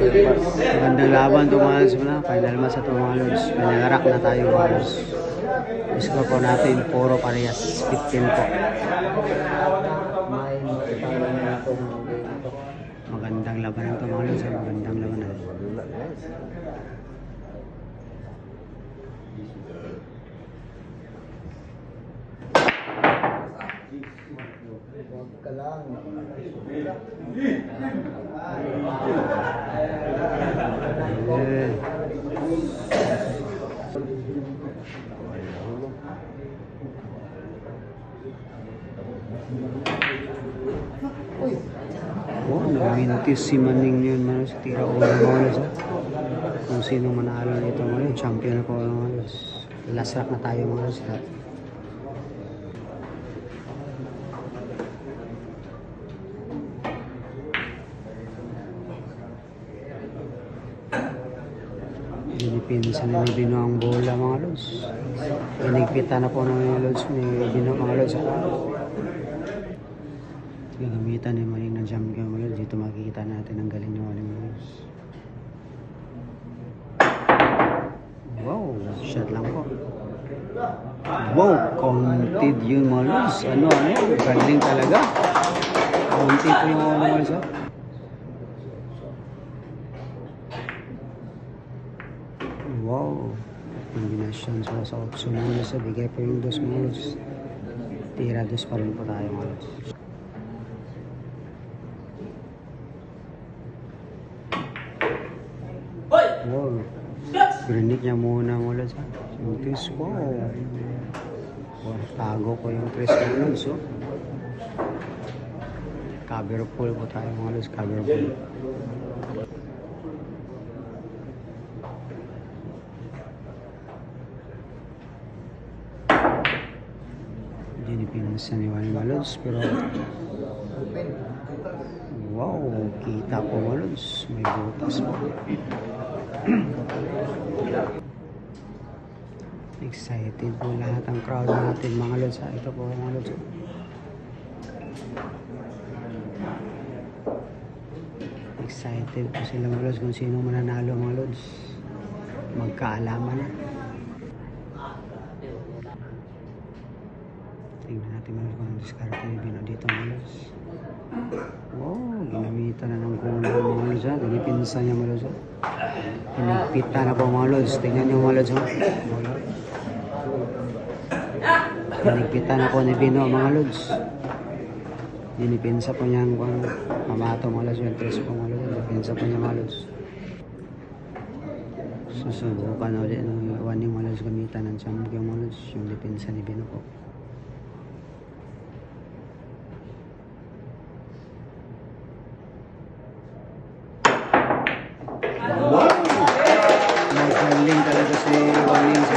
Magandang laban ito mga lods na. Final match ito mga lods. Pinagarak na tayo mga lods. Score po natin puro parehas. 15 po. Magandang laban ito mga lods. Magandang laban na. Ka lang. Oh, nag-mintis si Maning yun man sa tira ulo mga lods. Kung sino manalo nito mga lods, champion na po mga lods. Last rock na tayo mga lods. Pinisa na ni Bino ang bola mga lods. Pinigpita na po ng lods ni Bino mga lods. Gagamitan ni Maning ng jump game mga lods. Dito makikita natin ang galing ni Maning mga lods. Wow, shot lang po. Wow, counted yun mga lods. Ano, galing talaga. Counted po yung mga lods. Wow, combination sa option mga lods. Bigay po yung dos mga lods. Tira dos pa rin po tayo mga lods. Wow, grinik niya muna mga lods. Sintis, wow. Tago po yung tres mga lods. Cover pull po tayo mga lods. Cover pull. Pinasa ni Wani Malods pero wow, kita po Malods, may butas po. Excited po lahat ang crowd natin mga lods. Ito po mga lods. Excited po sila mga lods kung sino mananalo mga lods. Magkaalaman na. Tingnan natin mga kung diskarte ni Bino dito mga lods. Wow, ginamitan na ng kulang mga lods. Pinipinsa niya mga lods. Pinagpita na po mga lods. Tingnan niyo mga lods. Pinagpita na po ni Bino mga lods. Dinipinsa po niya ang pamato mga lods. Yung tres po mga lods. Dinipinsa po niya mga lods. Susubukan ulit ng iwan yung mga lods gamitan ng champion mga lods. Yung dipinsa ni Bino po. Magaling talaga si Waning sa